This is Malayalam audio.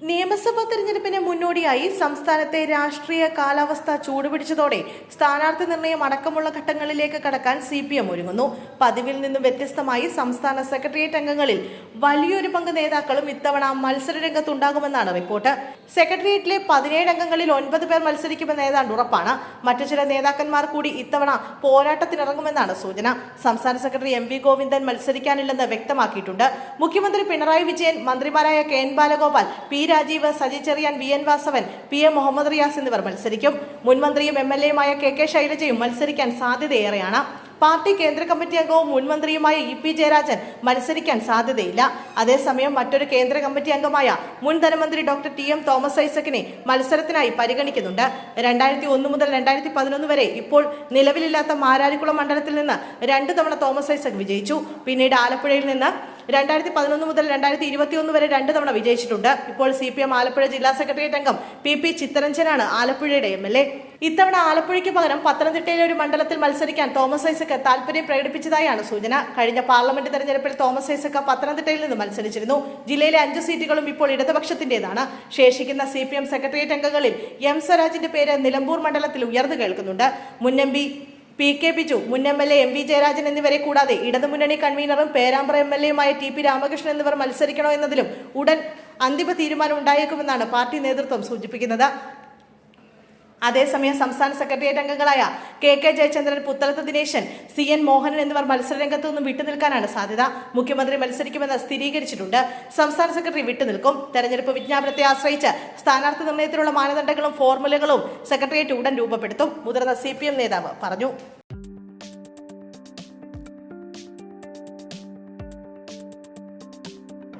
നിയമസഭാ തെരഞ്ഞെടുപ്പിന് മുന്നോടിയായി സംസ്ഥാനത്തെ രാഷ്ട്രീയ കാലാവസ്ഥ ചൂടുപിടിച്ചതോടെ സ്ഥാനാർത്ഥി നിർണയം അടക്കമുള്ള ഘട്ടങ്ങളിലേക്ക് കടക്കാൻ CPM ഒരുങ്ങുന്നു. പതിവിൽ നിന്നും വ്യത്യസ്തമായി സംസ്ഥാന സെക്രട്ടേറിയറ്റ് അംഗങ്ങളിൽ വലിയൊരു പങ്ക് നേതാക്കളും ഇത്തവണ മത്സരരംഗത്തുണ്ടാകുമെന്നാണ് റിപ്പോർട്ട്. സെക്രട്ടേറിയറ്റിലെ 17 അംഗങ്ങളിൽ 9 പേർ മത്സരിക്കുമെന്ന് ഏതാണ്ട് ഉറപ്പാണ്. മറ്റു ചില നേതാക്കന്മാർ കൂടി ഇത്തവണ പോരാട്ടത്തിനിറങ്ങുമെന്നാണ് സൂചന. സംസ്ഥാന സെക്രട്ടറി MV ഗോവിന്ദൻ മത്സരിക്കാനില്ലെന്ന് വ്യക്തമാക്കിയിട്ടുണ്ട്. മുഖ്യമന്ത്രി പിണറായി വിജയൻ, മന്ത്രിമാരായ KN Balagopal, P Rajeev, Saji Cherian, VN Vasavan, PM Muhammad Riyas എന്നിവർ മത്സരിക്കും. മുൻമന്ത്രിയും MLA-യുമായ KK ശൈലജയും മത്സരിക്കാൻ സാധ്യതയേറെയാണ്. പാർട്ടി കേന്ദ്ര കമ്മിറ്റി അംഗവും മുൻമന്ത്രിയുമായ EP ജയരാജൻ മത്സരിക്കാൻ സാധ്യതയില്ല. അതേസമയം മറ്റൊരു കേന്ദ്ര കമ്മിറ്റി അംഗമായ മുൻ ധനമന്ത്രി ഡോക്ടർ TM തോമസ് ഐസക്കിനെ മത്സരത്തിനായി പരിഗണിക്കുന്നുണ്ട്. 2001 മുതൽ 2011 വരെ ഇപ്പോൾ നിലവിലില്ലാത്ത മാരാരിക്കുളം മണ്ഡലത്തിൽ നിന്ന് 2 തവണ തോമസ് ഐസക് വിജയിച്ചു. പിന്നീട് ആലപ്പുഴയിൽ നിന്ന് 2011 മുതൽ 2021 വരെ 2 തവണ വിജയിച്ചിട്ടുണ്ട്. ഇപ്പോൾ CPM ആലപ്പുഴ ജില്ലാ സെക്രട്ടേറിയറ്റ് അംഗം PP ചിത്തരഞ്ജനാണ് ആലപ്പുഴയുടെ MLA. ഇത്തവണ ആലപ്പുഴയ്ക്ക് പകരം പത്തനംതിട്ടയിലെ ഒരു മണ്ഡലത്തിൽ മത്സരിക്കാൻ തോമസ് ഐസക് താൽപര്യം പ്രകടിപ്പിച്ചതായാണ് സൂചന. കഴിഞ്ഞ പാർലമെന്റ് തെരഞ്ഞെടുപ്പിൽ തോമസ് ഐസക് പത്തനംതിട്ടയിൽ നിന്ന് മത്സരിച്ചിരുന്നു. ജില്ലയിലെ 5 സീറ്റുകളും ഇപ്പോൾ ഇടതുപക്ഷത്തിന്റേതാണ്. ശേഷിക്കുന്ന CPM സെക്രട്ടേറിയറ്റ് അംഗങ്ങളിൽ M സ്വരാജിന്റെ പേര് നിലമ്പൂർ മണ്ഡലത്തിൽ ഉയർന്നു കേൾക്കുന്നുണ്ട്. മുൻ MP PK ബിജു, മുൻ MLA MV ജയരാജൻ എന്നിവരെ കൂടാതെ ഇടതുമുന്നണി കൺവീനറും പേരാമ്പ്ര MLA-യുമായ TP രാമകൃഷ്ണൻ എന്നിവർ മത്സരിക്കണോ എന്നതിലും ഉടൻ അന്തിമ തീരുമാനം ഉണ്ടായേക്കുമെന്നാണ് പാർട്ടി നേതൃത്വം സൂചിപ്പിക്കുന്നത്. അതേസമയം സംസ്ഥാന സെക്രട്ടേറിയറ്റ് അംഗങ്ങളായ KK ജയചന്ദ്രൻ, പുത്തലത്ത് ദിനേശൻ, CN മോഹനൻ എന്നിവർ മത്സരരംഗത്തു നിന്നും വിട്ടുനിൽക്കാനാണ് സാധ്യത. മുഖ്യമന്ത്രി മത്സരിക്കുമെന്ന് സ്ഥിരീകരിച്ചിട്ടുണ്ട്. സംസ്ഥാന സെക്രട്ടറി വിട്ടുനിൽക്കും. തെരഞ്ഞെടുപ്പ് വിജ്ഞാപനത്തെ ആശ്രയിച്ച് സ്ഥാനാർത്ഥി നിർണയത്തിലുള്ള മാനദണ്ഡങ്ങളും ഫോർമുലകളും സെക്രട്ടേറിയറ്റ് ഉടൻ രൂപപ്പെടുത്തും. മുതിർന്ന CPM നേതാവ് പറഞ്ഞു.